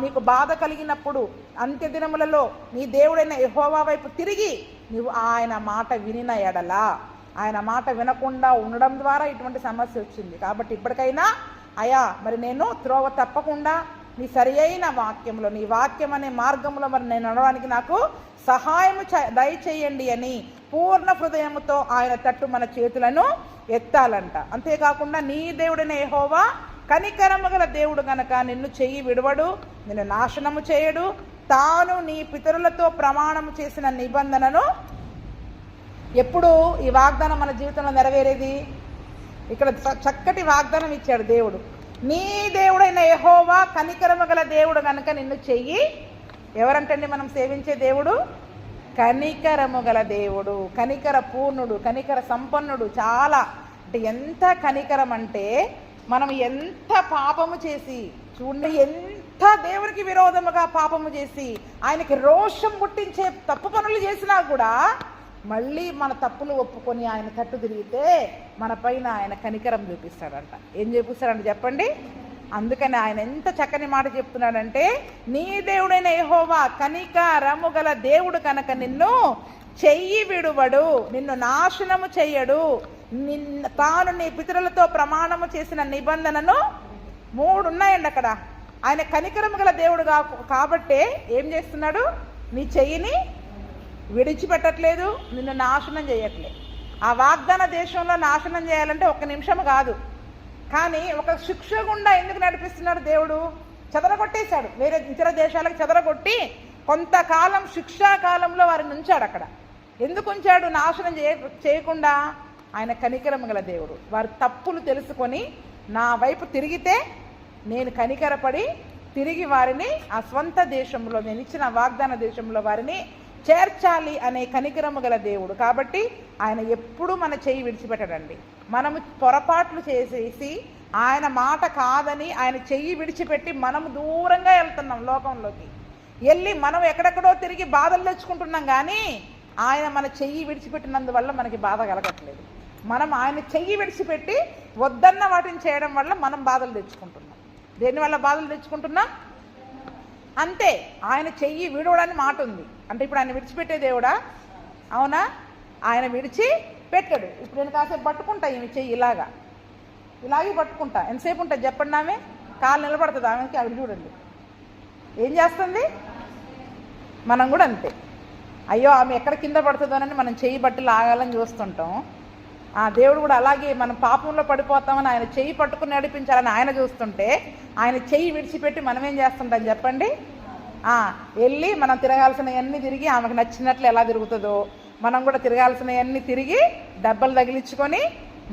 నీకు బాధ కలిగినప్పుడు అంత్య దినములలో నీ దేవుడైన యెహోవా వైపు తిరిగి నువ్వు ఆయన మాట వినిన ఎడలా, ఆయన మాట వినకుండా ఉండడం ద్వారా ఇటువంటి సమస్య వచ్చింది. కాబట్టి ఇప్పటికైనా అయ్యా మరి నేను త్రోవ తప్పకుండా నీ సరి అయిన వాక్యంలో, నీ వాక్యం అనే మార్గంలో మరి నేను నడవడానికి నాకు సహాయము దయచేయండి అని పూర్ణ హృదయముతో ఆయన తట్టు మన చేతులను ఎత్తాలంట. అంతేకాకుండా నీ దేవుడైన యెహోవా కనికరము గల దేవుడు గనక నిన్ను చెయ్యి విడవడు, నిన్ను నాశనము చేయడు. తాను నీ పితరులతో ప్రమాణము చేసిన నిబంధనను, ఎప్పుడు ఈ వాగ్దానం మన జీవితంలో నెరవేరేది? ఇక్కడ చక్కటి వాగ్దానం ఇచ్చాడు దేవుడు. నీ దేవుడైన యెహోవా కనికరము గల దేవుడు గనక నిన్ను చెయ్యి, ఎవరంటండి మనం సేవించే దేవుడు? కనికరము గల దేవుడు, కనికర పూర్ణుడు, కనికర సంపన్నుడు. చాలా అంటే ఎంత కనికరం అంటే, మనం ఎంత పాపము చేసి చూడండి, ఎంత దేవునికి విరోధముగా పాపము చేసి ఆయనకి రోషం పుట్టించే తప్పు పనులు చేసినా కూడా మళ్ళీ మన తప్పులు ఒప్పుకొని ఆయన తట్టు తిరిగితే మన పైన ఆయన కనికరం చూపిస్తాడంట. ఏం చూపిస్తాడంట చెప్పండి? అందుకని ఆయన ఎంత చక్కని మాట చెప్తున్నాడంటే, నీ దేవుడైన యెహోవా కనికరము గల దేవుడు కనుక నిన్ను చెయ్యి విడువడు, నిన్ను నాశనము చెయ్యడు. తాను నీ పితరులతో ప్రమాణము చేసిన నిబంధనను, 3 ఉన్నాయండి అక్కడ. ఆయన కనికరము గల దేవుడు కాబట్టే ఏం చేస్తున్నాడు? నీ చెయ్యిని విడిచిపెట్టట్లేదు, నిన్ను నాశనం చేయట్లేదు. ఆ వాగ్దాన దేశంలో నాశనం చేయాలంటే 1 నిమిషం కాదు, కానీ ఒక శిక్ష గుండా ఎందుకు నడిపిస్తున్నాడు దేవుడు? చెదరగొట్టేశాడు, వేరే ఇతర దేశాలకు చెదరగొట్టి కొంతకాలం శిక్షాకాలంలో వారిని ఉంచాడు. అక్కడ ఎందుకు ఉంచాడు? నాశనం చేయకుండా. ఆయన కనికరం గల దేవుడు. వారి తప్పులు తెలుసుకొని నా వైపు తిరిగితే నేను కనికరపడి తిరిగి వారిని ఆ స్వంత దేశంలో, నేను ఇచ్చిన వాగ్దాన దేశంలో వారిని చేర్చాలి అనే కనికరము గల దేవుడు. కాబట్టి ఆయన ఎప్పుడూ మన చెయ్యి విడిచిపెట్టడండి. మనము పొరపాట్లు చేసేసి ఆయన మాట కాదని ఆయన చెయ్యి విడిచిపెట్టి మనము దూరంగా వెళ్తున్నాం లోకంలోకి. వెళ్ళి మనం ఎక్కడెక్కడో తిరిగి బాధలు తెచ్చుకుంటున్నాం, కానీ ఆయన మన చెయ్యి విడిచిపెట్టినందువల్ల మనకి బాధ కలగట్లేదు. మనం ఆయన చెయ్యి విడిచిపెట్టి వద్దన్న వాటిని చేయడం వల్ల మనం బాధలు తెచ్చుకుంటున్నాం. దేనివల్ల బాధలు తెచ్చుకుంటున్నాం? అంతే, ఆయన చెయ్యి విడవడని మాట ఉంది. అంటే ఇప్పుడు ఆయన విడిచిపెట్టే దేవుడా? అవునా? ఆయన విడిచి పెట్టాడు. ఇప్పుడు నేను కాసేపు పట్టుకుంటా ఈమె చెయ్యి, ఇలాగే పట్టుకుంటా. ఎంతసేపు ఉంటుంది చెప్పండి? ఆమె కాలు నిలబడుతుంది, ఆమెకి అవి చూడండి ఏం చేస్తుంది. మనం కూడా అంతే. అయ్యో ఆమె ఎక్కడ కింద పడుతుందోనని మనం చెయ్యి బట్టి లాగాలని చూస్తుంటాం. దేవుడు కూడా అలాగే మనం పాపంలో పడిపోతామని ఆయన చెయ్యి పట్టుకుని నడిపించాలని ఆయన చూస్తుంటే, ఆయన చెయ్యి విడిచిపెట్టి మనం ఏం చేస్తుంటాం చెప్పండి? వెళ్ళి మనం తిరగాల్సినవన్నీ తిరిగి ఆమెకు నచ్చినట్లు ఎలా తిరుగుతుందో మనం కూడా తిరగాల్సినవన్నీ తిరిగి డబ్బలు తగిలించుకొని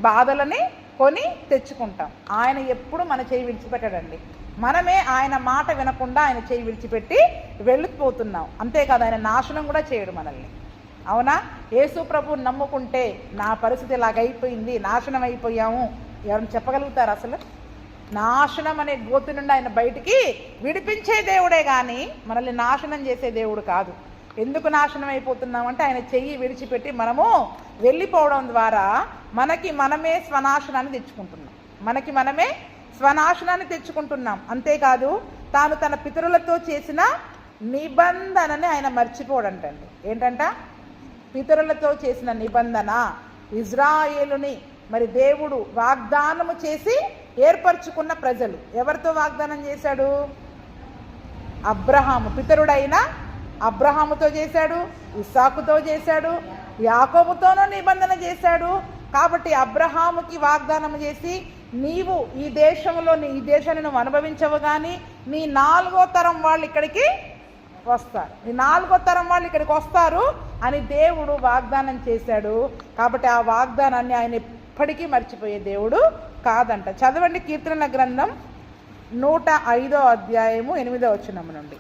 బాధలని కొని తెచ్చుకుంటాం. ఆయన ఎప్పుడు మన చెయ్యి విడిచిపెట్టాడండి. మనమే ఆయన మాట వినకుండా ఆయన చెయ్యి విడిచిపెట్టి వెళ్ళిపోతున్నాం. అంతేకాదు, ఆయన నాశనం కూడా చేయడు మనల్ని. అవునా? యేసు ప్రభువుని నమ్ముకుంటే నా పరిస్థితి ఇలాగైపోయింది, నాశనం అయిపోయాము, ఎవరైనా చెప్పగలుగుతారు? అసలు నాశనం అనే గోతు నుండి ఆయన బయటికి విడిపించే దేవుడే కానీ మనల్ని నాశనం చేసే దేవుడు కాదు. ఎందుకు నాశనం అయిపోతున్నామంటే ఆయన చెయ్యి విడిచిపెట్టి మనము వెళ్ళిపోవడం ద్వారా మనకి మనమే స్వనాశనాన్ని తెచ్చుకుంటున్నాం. అంతేకాదు, తాను తన పితరులతో చేసిన నిబంధనని ఆయన మర్చిపోడంటండి. ఏంటంట? పితరులతో చేసిన నిబంధన. ఇజ్రాయేలుని మరి దేవుడు వాగ్దానము చేసి ఏర్పరచుకున్న ప్రజలు. ఎవరితో వాగ్దానం చేశాడు? అబ్రహాము, పితరుడైన అబ్రహాముతో చేశాడు, ఇస్సాకుతో చేశాడు, యాకోబుతోనూ నిబంధన చేశాడు. కాబట్టి అబ్రహాముకి వాగ్దానం చేసి, నీవు ఈ దేశాన్ని నువ్వు అనుభవించవు, కానీ నీ 4వ తరం వాళ్ళు ఇక్కడికి వస్తారు, నీ 4వ తరం వాళ్ళు ఇక్కడికి వస్తారు అని దేవుడు వాగ్దానం చేశాడు. కాబట్టి ఆ వాగ్దానాన్ని ఆయన ఎప్పటికీ మర్చిపోయే దేవుడు కాదంట. చదవండి కీర్తనల గ్రంథం 105వ అధ్యాయము 8వ వచనం నుండి.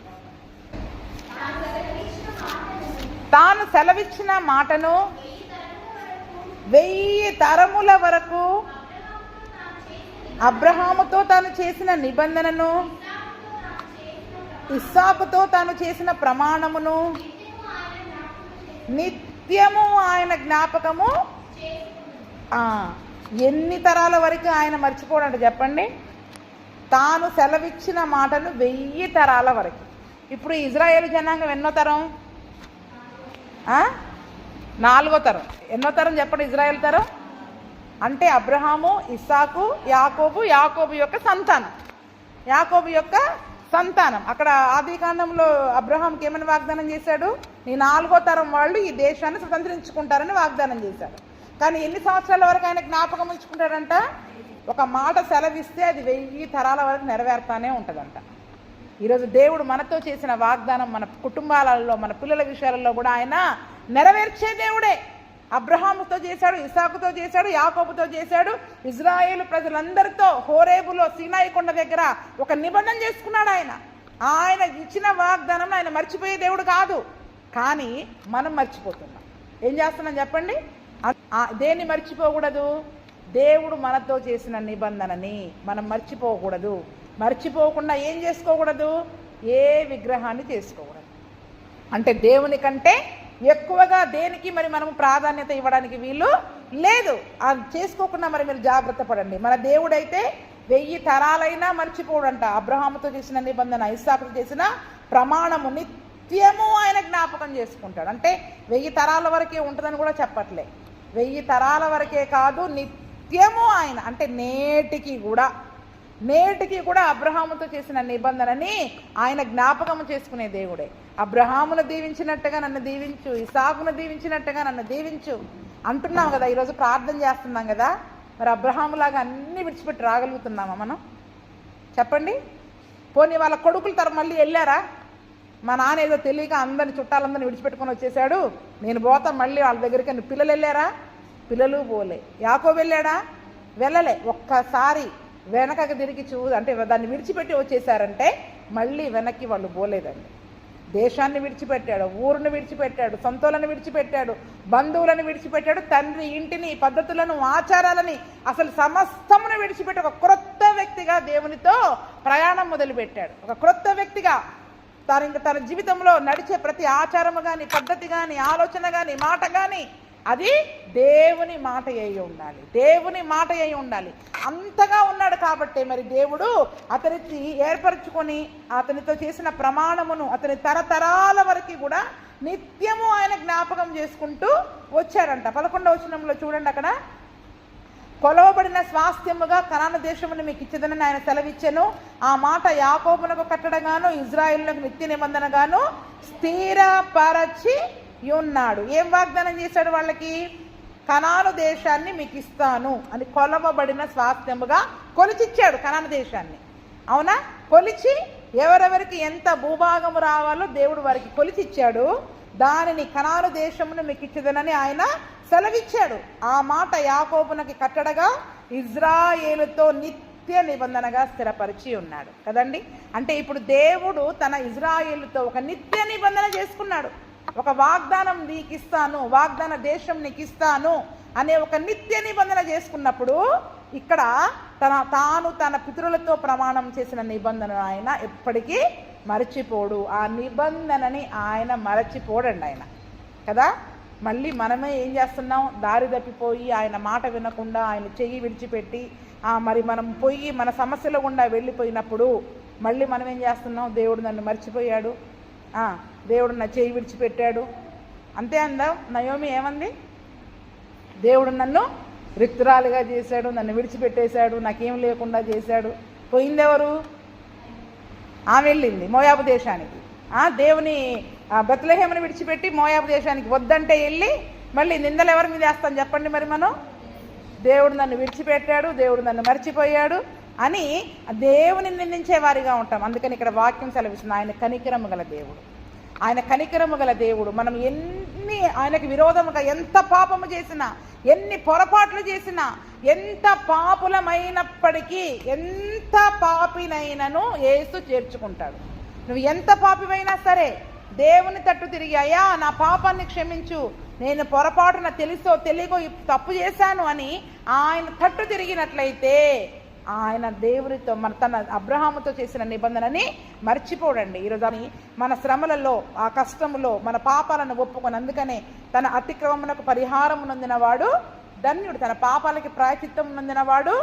తాను సెలవిచ్చిన మాటను 1000 తరముల వరకు అబ్రహాముతో తాను చేసిన నిబంధనను, ఇస్సాకుతో తాను చేసిన ప్రమాణమును నిత్యము ఆయన జ్ఞాపకము. ఎన్ని తరాల వరకు ఆయన మర్చిపోడంట చెప్పండి? తాను సెలవిచ్చిన మాటను 1000 తరాల వరకు. ఇప్పుడు ఇజ్రాయేలు జనాంగం ఎన్నో తరం? 4వ తరం. ఎన్నో తరం చెప్పండి? ఇజ్రాయేల్ తరం అంటే అబ్రహాము, ఇస్సాకు, యాకోబు, యాకోబు యొక్క సంతానం, యాకోబు యొక్క సంతానం. అక్కడ ఆదికాండంలో అబ్రహాంకి ఏమని వాగ్దానం చేశాడు? నీ 4వ తరం వాళ్ళు ఈ దేశాన్ని స్వతంత్రించుకుంటారని వాగ్దానం చేశాడు. కానీ ఎన్ని సంవత్సరాల వరకు ఆయన జ్ఞాపకం ఉంచుకుంటాడంట? ఒక మాట సెలవిస్తే అది 1000 తరాల వరకు నెరవేరుతానే ఉంటుందంట. ఈరోజు దేవుడు మనతో చేసిన వాగ్దానం మన కుటుంబాలలో, మన పిల్లల విషయాలలో కూడా ఆయన నెరవేర్చే దేవుడే. అబ్రహాముతో చేశాడు, ఇస్సాకుతో చేశాడు, యాకోబుతో చేశాడు, ఇజ్రాయేలు ప్రజలందరితో హోరేబులో సీనాయి కొండ దగ్గర ఒక నిబంధన చేసుకున్నాడు ఆయన. ఆయన ఇచ్చిన వాగ్దానం ఆయన మర్చిపోయే దేవుడు కాదు. కానీ మనం మర్చిపోతున్నాం. ఏం చేస్తున్నాం చెప్పండి? దేన్ని మర్చిపోకూడదు? దేవుడు మనతో చేసిన నిబంధనని మనం మర్చిపోకూడదు. మర్చిపోకుండా ఏం చేసుకోకూడదు? ఏ విగ్రహాన్ని చేసుకోకూడదు. అంటే దేవుని కంటే ఎక్కువగా దేనికి మరి మనం ప్రాధాన్యత ఇవ్వడానికి వీలు లేదు. అది చేసుకోకుండా మరి మీరు జాగ్రత్త పడండి. మన దేవుడైతే 1000 తరాలైనా మర్చిపోడంట. అబ్రహాముతో చేసిన నిబంధన, ఇస్సాకుతో చేసిన ప్రమాణము నిత్యము ఆయన జ్ఞాపకం చేసుకుంటాడు. అంటే 1000 తరాల వరకే ఉంటుందని కూడా చెప్పట్లే. 1000 తరాల వరకే కాదు, నిత్యము ఆయన అంటే నేటికి కూడా అబ్రహాముతో చేసిన నిబంధనని ఆయన జ్ఞాపకం చేసుకునే దేవుడే. అబ్రహామును దీవించినట్టుగా నన్ను దీవించు, ఇస్సాకును దీవించినట్టుగా నన్ను దీవించు అంటున్నాం కదా. ఈరోజు ప్రార్థన చేస్తున్నాం కదా. మరి అబ్రహాములాగా అన్నీ విడిచిపెట్టి రాగలుగుతున్నామా మనం? చెప్పండి. పోనీ వాళ్ళ కొడుకుల తరం మళ్ళీ వెళ్ళారా? మా నాన్న ఏదో తెలియక అందరిని చుట్టాలందరినీ విడిచిపెట్టుకొని వచ్చేసాడు, నేను పోతా మళ్ళీ వాళ్ళ దగ్గరికి. పిల్లలు వెళ్ళారా? పిల్లలు పోలే. యాకోబు వెళ్ళాడా? వెళ్ళలే. ఒక్కసారి వెనకకి తిరిగి అంటే దాన్ని విడిచిపెట్టి వచ్చేసారంటే మళ్ళీ వెనక్కి వాళ్ళు పోలేదండి. దేశాన్ని విడిచిపెట్టాడు, ఊరును విడిచిపెట్టాడు, సొంతలను విడిచిపెట్టాడు, బంధువులను విడిచిపెట్టాడు, తండ్రి ఇంటిని, పద్ధతులను, ఆచారాలని, అసలు సమస్తమును విడిచిపెట్టి ఒక క్రొత్త వ్యక్తిగా దేవునితో ప్రయాణం మొదలుపెట్టాడు. ఒక క్రొత్త వ్యక్తిగా తన జీవితంలో నడిచే ప్రతి ఆచారము కానీ, పద్ధతి కానీ, ఆలోచన కానీ, మాట కానీ అది దేవుని మాట అయి ఉండాలి. దేవుని మాట అయి ఉండాలి. అంతగా ఉన్నాడు కాబట్టి మరి దేవుడు అతనికి ఏర్పరచుకొని అతనితో చేసిన ప్రమాణమును అతని తరతరాల వరకు కూడా నిత్యము ఆయన జ్ఞాపకం చేసుకుంటూ వచ్చాడంట. 11వ వచనంలో చూడండి, అక్కడ కొలవబడిన స్వాస్థ్యముగా కనాను దేశమును మీకు ఇచ్చేదని ఆయన సెలవిచ్చెను. ఆ మాట యాకోబునకు కట్టడగాను, ఇజ్రాయేలునకు నిత్య నిబంధనగాను స్థిరపరచి ఉన్నాడు. ఏం వాగ్దానం చేశాడు వాళ్ళకి? కనాను దేశాన్ని మీకు ఇస్తాను అని కొలవబడిన స్వాస్థ్యముగా కొలిచిచ్చాడు కనాను దేశాన్ని. అవునా? కొలిచి ఎవరెవరికి ఎంత భూభాగము రావాలో దేవుడు వారికి కొలిచిచ్చాడు. దానిని కనాను దేశమును మీకు ఇచ్చేదనని ఆయన సెలవిచ్చాడు. ఆ మాట యాకోబునకి కట్టడగా ఇజ్రాయేలుతో నిత్య నిబంధనగా స్థిరపరిచి ఉన్నాడు కదండి. అంటే ఇప్పుడు దేవుడు తన ఇజ్రాయేలుతో ఒక నిత్య నిబంధన చేసుకున్నాడు. ఒక వాగ్దానం నీకు ఇస్తాను, వాగ్దాన దేశం నీకు ఇస్తాను అనే ఒక నిత్య నిబంధన చేసుకున్నప్పుడు ఇక్కడ తన పితరులతో ప్రమాణం చేసిన నిబంధన ఆయన ఎప్పటికీ మరచిపోడు. ఆ నిబంధనని ఆయన మరచిపోడండి ఆయన కదా. మళ్ళీ మనమే ఏం చేస్తున్నాం? దారి తప్పిపోయి ఆయన మాట వినకుండా ఆయన చెయ్యి విడిచిపెట్టి మరి మనం పోయి మన సమస్యల గుండా వెళ్ళిపోయినప్పుడు మళ్ళీ మనం ఏం చేస్తున్నాం? దేవుడు నన్ను మర్చిపోయాడు, దేవుడు నా చెయ్యి విడిచిపెట్టాడు అంతే అందా. నయోమి ఏమంది? దేవుడు నన్ను రిక్తురాలుగా చేశాడు, నన్ను విడిచిపెట్టేశాడు, నాకేం లేకుండా చేశాడు. పోయిందెవరు? ఆమె వెళ్ళింది మోయాబు దేశానికి. దేవుని బెత్లెహేముని విడిచిపెట్టి మోయాబు దేశానికి వద్దంటే వెళ్ళి మళ్ళీ నిందలు ఎవరి మీద వేస్తాం చెప్పండి? మరి మనం దేవుడు నన్ను విడిచిపెట్టాడు, దేవుడు నన్ను మర్చిపోయాడు అని దేవుని నిందించే వారిగా ఉంటాం. అందుకని ఇక్కడ వాక్యం సెలవిస్తుంది, ఆయన కనికరము గల దేవుడు, ఆయన కనికరము గల దేవుడు. మనం ఎన్ని ఆయనకు విరోధముగా ఎంత పాపము చేసినా, ఎన్ని పొరపాట్లు చేసినా, ఎంత పాపులమైనప్పటికీ, ఎంత పాపినైనను యేసు చేర్చుకుంటాడు. నువ్వు ఎంత పాపివైనా సరే దేవుని తట్టు తిరిగి, అయ్యా నా పాపాన్ని క్షమించు, నేను పొరపాటున తెలుసో తెలియకో తప్పు చేశాను అని ఆయన తట్టు తిరిగినట్లయితే ఆయన దేవునితో తన అబ్రహాముతో చేసిన నిబంధనని మర్చిపోడండి. ఈరోజు మన శ్రమలలో, ఆ కష్టములో మన పాపాలను ఒప్పుకొని, అందుకనే తన అతిక్రమమునకు పరిహారం నొందినవాడు ధన్యుడు, తన పాపాలకి ప్రాయచిత్తం నొందినవాడు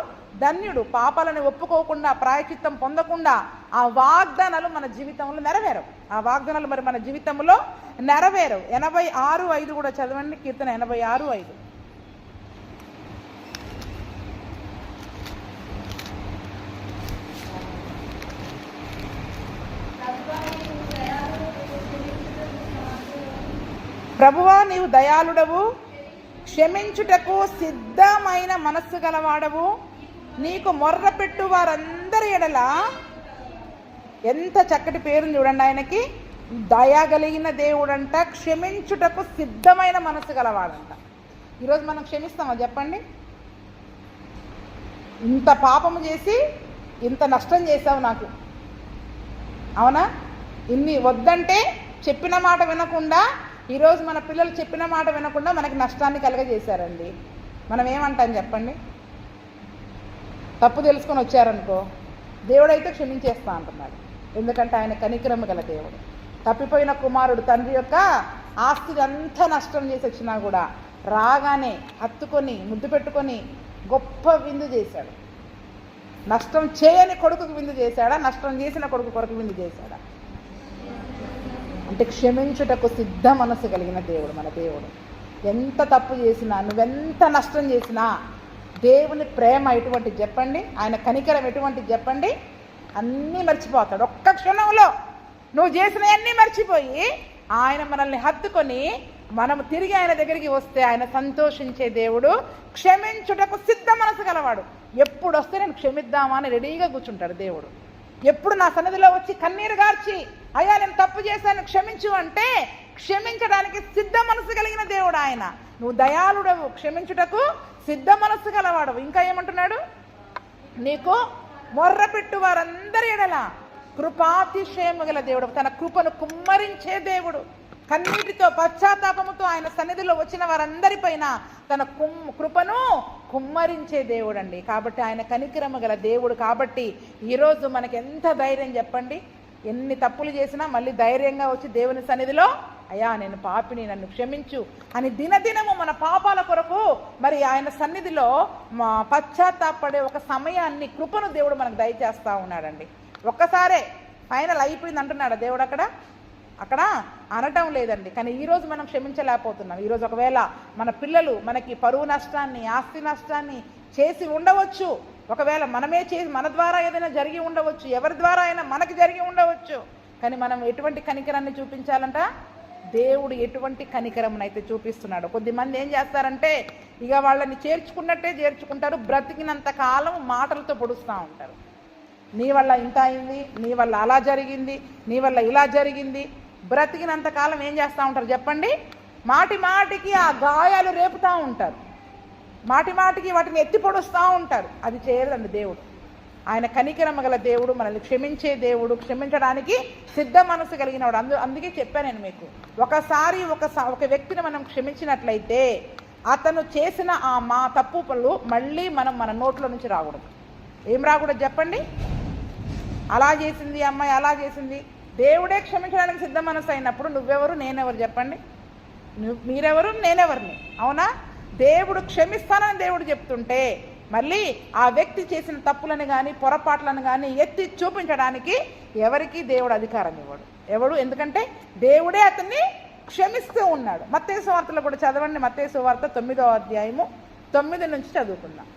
ధన్యుడు. పాపాలను ఒప్పుకోకుండా, ప్రాయచిత్తం పొందకుండా ఆ వాగ్దానాలు మన జీవితంలో నెరవేరవు. ఆ వాగ్దానాలు మరి మన జీవితంలో నెరవేరవు. 86:5 కూడా చదవండి, కీర్తన 86:5. ప్రభువా నీవు దయాళుడవు, క్షమించుటకు సిద్ధమైన మనస్సు గలవాడవు, నీకు మొర్ర పెట్టు వారందరి ఎడల, ఎంత చక్కటి పేరు చూడండి ఆయనకి, దయగలిగిన దేవుడంట, క్షమించుటకు సిద్ధమైన మనస్సు గలవాడంట. ఈరోజు మనం క్షమిస్తామా చెప్పండి? ఇంత పాపము చేసి ఇంత నష్టం చేసావు నాకు, అవునా? ఇన్ని వద్దంటే చెప్పిన మాట వినకుండా, ఈరోజు మన పిల్లలు చెప్పిన మాట వినకుండా మనకి నష్టాన్ని కలగజేశారండి. మనం ఏమంటాం చెప్పండి? తప్పు తెలుసుకొని వచ్చారనుకో, దేవుడైతే క్షమించేస్తా అంటున్నాడు. ఎందుకంటే ఆయన కనికరము గల దేవుడు. తప్పిపోయిన కుమారుడు తండ్రి యొక్క ఆస్తిని అంతా నష్టం చేసి వచ్చినా కూడా రాగానే హత్తుకొని ముద్దు పెట్టుకొని గొప్ప విందు చేశాడు. నష్టం చేయని కొడుకుకు విందు చేశాడా? నష్టం చేసిన కొడుకు కొరకు విందు చేశాడా? అంటే క్షమించుటకు సిద్ధ మనసు కలిగిన దేవుడు మన దేవుడు. ఎంత తప్పు చేసినా, నువ్వెంత నష్టం చేసినా, దేవుని ప్రేమ ఎటువంటిది చెప్పండి, ఆయన కనికరం ఎటువంటిది చెప్పండి, అన్నీ మర్చిపోతాడు. ఒక్క క్షణంలో నువ్వు చేసినవన్నీ మర్చిపోయి ఆయన మనల్ని హత్తుకొని మనము తిరిగి ఆయన దగ్గరికి వస్తే ఆయన సంతోషించే దేవుడు, క్షమించుటకు సిద్ధ మనసు గలవాడు. ఎప్పుడు వస్తే నేను క్షమిద్దామా అని రెడీగా కూర్చుంటాడు దేవుడు. ఎప్పుడు నా సన్నిధిలో వచ్చి కన్నీరు గార్చి, అయ్యా నేను తప్పు చేశాను క్షమించు అంటే క్షమించడానికి సిద్ధ మనసు కలిగిన దేవుడు ఆయన. నువ్వు దయాళుడవు, క్షమించుటకు సిద్ధ మనస్సు గలవాడవు. ఇంకా ఏమంటున్నాడు? నీకు మొర్ర పెట్టు వారందరి ఎడల కృపాతిశయము గల దేవుడు, తన కృపను కుమ్మరించే దేవుడు. కన్నీటితో పశ్చాత్తాపముతో ఆయన సన్నిధిలో వచ్చిన వారందరిపైన తన కృపను కుమ్మరించే దేవుడు అండి. కాబట్టి ఆయన కనికరము గల దేవుడు. కాబట్టి ఈరోజు మనకి ఎంత ధైర్యం చెప్పండి? ఎన్ని తప్పులు చేసినా మళ్ళీ ధైర్యంగా వచ్చి దేవుని సన్నిధిలో, అయ్యా నేను పాపిని, నన్ను క్షమించు అని దినదినము మన పాపాల కొరకు మరి ఆయన సన్నిధిలో పశ్చాత్తాపడే ఒక సమయాన్ని, కృపను దేవుడు మనకు దయచేస్తూ ఉన్నాడండి. ఒక్కసారే ఫైనల్ అయిపోయింది అంటున్నాడు దేవుడు అక్కడ అనటం లేదండి. కానీ ఈరోజు మనం క్షమించలేకపోతున్నాం. ఈరోజు ఒకవేళ మన పిల్లలు మనకి పరువు నష్టాన్ని, ఆస్తి నష్టాన్ని చేసి ఉండవచ్చు. ఒకవేళ మనమే చేసి మన ద్వారా ఏదైనా జరిగి ఉండవచ్చు, ఎవరి ద్వారా అయినా మనకి జరిగి ఉండవచ్చు. కానీ మనం ఎటువంటి కనికరాన్ని చూపించాలంట? దేవుడు ఎటువంటి కనికరమునైతే చూపిస్తున్నాడు. కొద్దిమంది ఏం చేస్తారంటే ఇక వాళ్ళని చేర్చుకున్నట్టే చేర్చుకుంటారు, బ్రతికినంత కాలం మాటలతో పొడుస్తూ ఉంటారు. నీ వల్ల ఇంత అయింది, నీ వల్ల అలా జరిగింది, నీ వల్ల ఇలా జరిగింది. బ్రతికినంత కాలం ఏం చేస్తూ ఉంటారు చెప్పండి? మాటి మాటికి ఆ గాయాలు రేపుతూ ఉంటారు, మాటి మాటికి వాటిని ఎత్తి పొడుస్తూ ఉంటారు. అది చేయదండి దేవుడు. ఆయన కనికరమ గల దేవుడు, మనల్ని క్షమించే దేవుడు, క్షమించడానికి సిద్ధ మనసు కలిగినవాడు. అందుకే చెప్పాను నేను మీకు, ఒకసారి ఒక వ్యక్తిని మనం క్షమించినట్లయితే అతను చేసిన ఆ తప్పు పనులు మళ్ళీ మన నోట్లో నుంచి రాకూడదు. ఏం రాకూడదు చెప్పండి? అలా చేసింది అమ్మాయి, అలా చేసింది. దేవుడే క్షమించడానికి సిద్ధ మనసు అయినప్పుడు నువ్వెవరు, నేనెవరు చెప్పండి? మీరెవరు, నేనెవరిని? అవునా? దేవుడు క్షమిస్తానని దేవుడు చెప్తుంటే మళ్ళీ ఆ వ్యక్తి చేసిన తప్పులను కానీ పొరపాట్లను కానీ ఎత్తి చూపించడానికి ఎవరికి దేవుడు అధికారం ఇవ్వడు. ఎందుకంటే దేవుడే అతన్ని క్షమిస్తూ ఉన్నాడు. మత్తయి సువార్తలో కూడా చదవండి. మత్తయి సువార్త 9వ అధ్యాయము 9 నుంచి చదువుకుందాం.